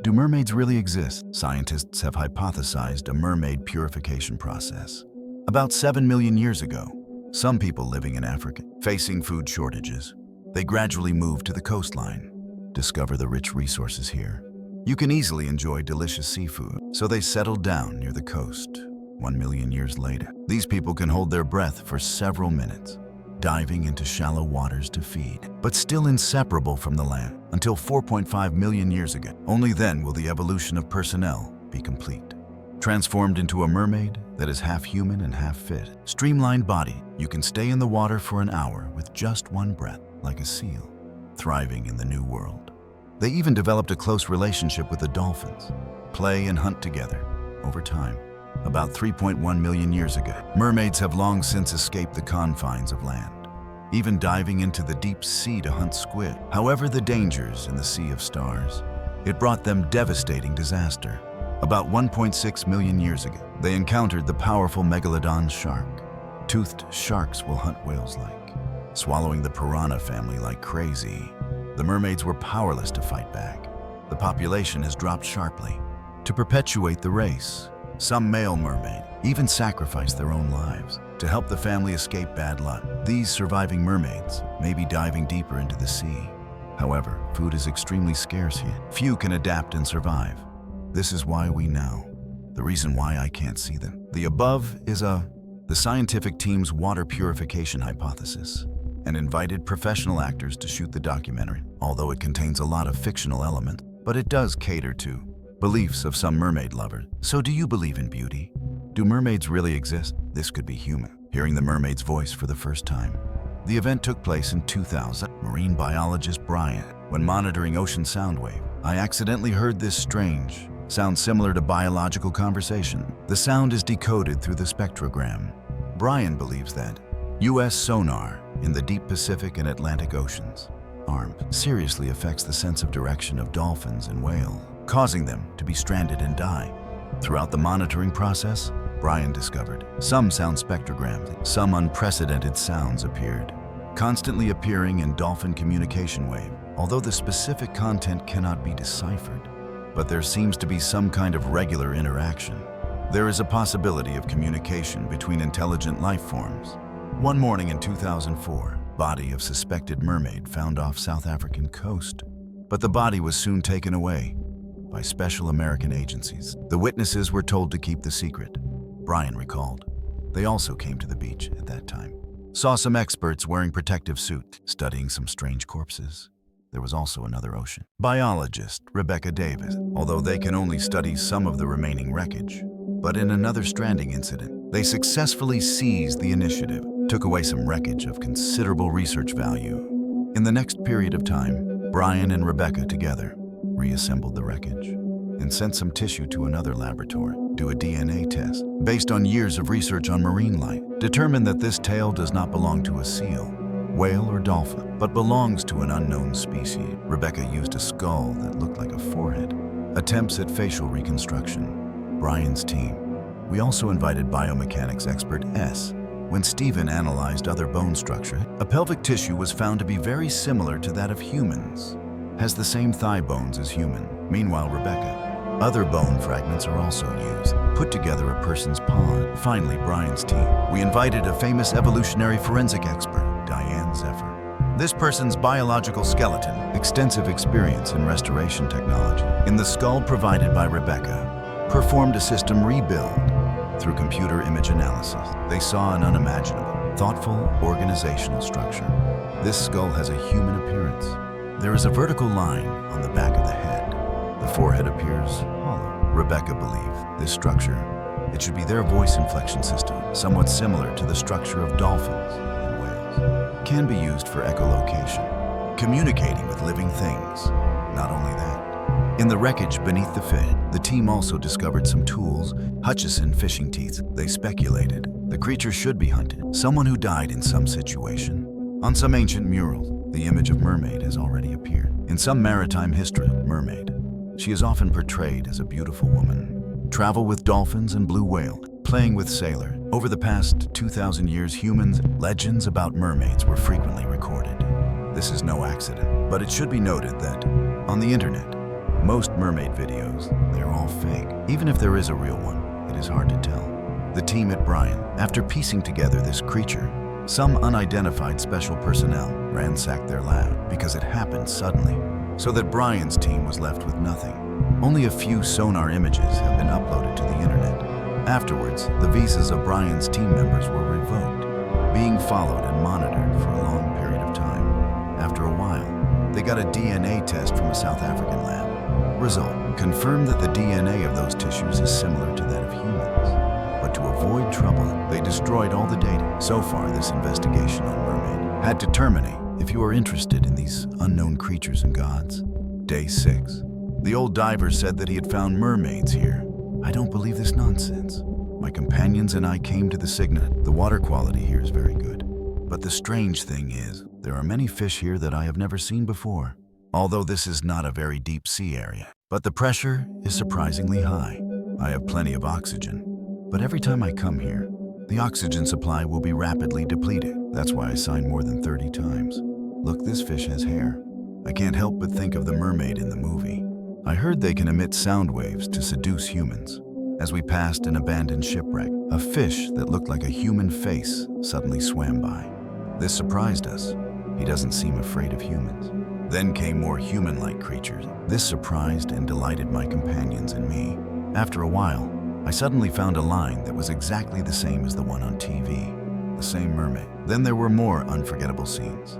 Do mermaids really exist? Scientists have hypothesized a mermaid purification process. About 7 million years ago, some people living in Africa, facing food shortages, they gradually moved to the coastline, discover the rich resources here. You can easily enjoy delicious seafood, so they settled down near the coast. 1 million years later, these people can hold their breath for several minutes, diving into shallow waters to feed, but still inseparable from the land until 4.5 million years ago. Only then will the evolution of personnel be complete. Transformed into a mermaid that is half human and half fish. Streamlined body, you can stay in the water for an hour with just one breath, like a seal, thriving in the new world. They even developed a close relationship with the dolphins, play and hunt together over time. About 3.1 million years ago, mermaids have long since escaped the confines of land, even diving into the deep sea to hunt squid. However, the dangers in the Sea of Stars, it brought them devastating disaster. About 1.6 million years ago, they encountered the powerful megalodon shark. Toothed sharks will hunt whales like, swallowing the piranha family like crazy. The mermaids were powerless to fight back. The population has dropped sharply. To perpetuate the race, some male mermaid even sacrificed their own lives to help the family escape bad luck. These surviving mermaids may be diving deeper into the sea. However, food is extremely scarce here. Few can adapt and survive. This is why we know. The reason why I can't see them. The above is the scientific team's water purification hypothesis, and invited professional actors to shoot the documentary. Although it contains a lot of fictional elements, but it does cater to beliefs of some mermaid lovers. So do you believe in beauty? Do mermaids really exist? This could be human. Hearing the mermaid's voice for the first time. The event took place in 2000. Marine biologist Brian, when monitoring ocean sound wave, I accidentally heard this strange sound similar to biological conversation. The sound is decoded through the spectrogram. Brian believes that U.S. sonar in the deep Pacific and Atlantic Oceans seriously affects the sense of direction of dolphins and whales, causing them to be stranded and die. Throughout the monitoring process, Brian discovered some sound spectrograms, some unprecedented sounds appeared, constantly appearing in dolphin communication wave, although the specific content cannot be deciphered. But there seems to be some kind of regular interaction. There is a possibility of communication between intelligent life forms. One morning in 2004, body of suspected mermaid found off South African coast, but the body was soon taken away by special American agencies. The witnesses were told to keep the secret. Brian recalled. They also came to the beach at that time. Saw some experts wearing protective suits, studying some strange corpses. There was also another ocean biologist, Rebecca Davis, although they can only study some of the remaining wreckage. But in another stranding incident, they successfully seized the initiative, took away some wreckage of considerable research value. In the next period of time, Brian and Rebecca together reassembled the wreckage and sent some tissue to another laboratory, do a DNA test. Based on years of research on marine life, determined that this tail does not belong to a seal, whale or dolphin, but belongs to an unknown species. Rebecca used a skull that looked like a forehead. Attempts at facial reconstruction. Brian's team. We also invited biomechanics expert S. When Stephen analyzed other bone structure, a pelvic tissue was found to be very similar to that of humans. Has the same thigh bones as human. Meanwhile, Rebecca. Other bone fragments are also used, put together a person's paw. Finally, Brian's team. We invited a famous evolutionary forensic expert, Diane Zephyr. This person's biological skeleton, extensive experience in restoration technology. In the skull provided by Rebecca, performed a system rebuild through computer image analysis. They saw an unimaginable, thoughtful, organizational structure. This skull has a human appearance. There is a vertical line on the back of the head. The forehead appears hollow. Rebecca believed this structure, it should be their voice inflection system, somewhat similar to the structure of dolphins and whales. Can be used for echolocation, communicating with living things. Not only that, in the wreckage beneath the fish, the team also discovered some tools, Hutchison fishing teeth. They speculated the creature should be hunted, someone who died in some situation. On some ancient murals, the image of mermaid has already appeared. In some maritime history, mermaid, she is often portrayed as a beautiful woman. Travel with dolphins and blue whale, playing with sailor. Over the past 2,000 years, humans, legends about mermaids were frequently recorded. This is no accident, but it should be noted that, on the internet, Most mermaid videos, they're all fake. Even if there is a real one, it is hard to tell. The team at Brian, after piecing together this creature, some unidentified special personnel ransacked their lab because it happened suddenly, so that Brian's team was left with nothing. Only a few sonar images have been uploaded to the internet. Afterwards, the visas of Brian's team members were revoked, being followed and monitored for a long period of time. After a while, they got a DNA test from a South African lab. Result confirmed that the DNA of those tissues is similar to that of humans. But to avoid trouble, they destroyed all the data. So far, this investigation on Mermaid had to terminate. If you are interested in these unknown creatures and gods. Day 6. The old diver said that he had found mermaids here. I don't believe this nonsense. My companions and I came to the Signet. The water quality here is very good. But the strange thing is, there are many fish here that I have never seen before. Although this is not a very deep sea area. But the pressure is surprisingly high. I have plenty of oxygen. But every time I come here, the oxygen supply will be rapidly depleted. That's why I signed more than 30 times. Look, this fish has hair. I can't help but think of the mermaid in the movie. I heard they can emit sound waves to seduce humans. As we passed an abandoned shipwreck, a fish that looked like a human face suddenly swam by. This surprised us. He doesn't seem afraid of humans. Then came more human-like creatures. This surprised and delighted my companions and me. After a while, I suddenly found a line that was exactly the same as the one on TV. The same mermaid. Then there were more unforgettable scenes.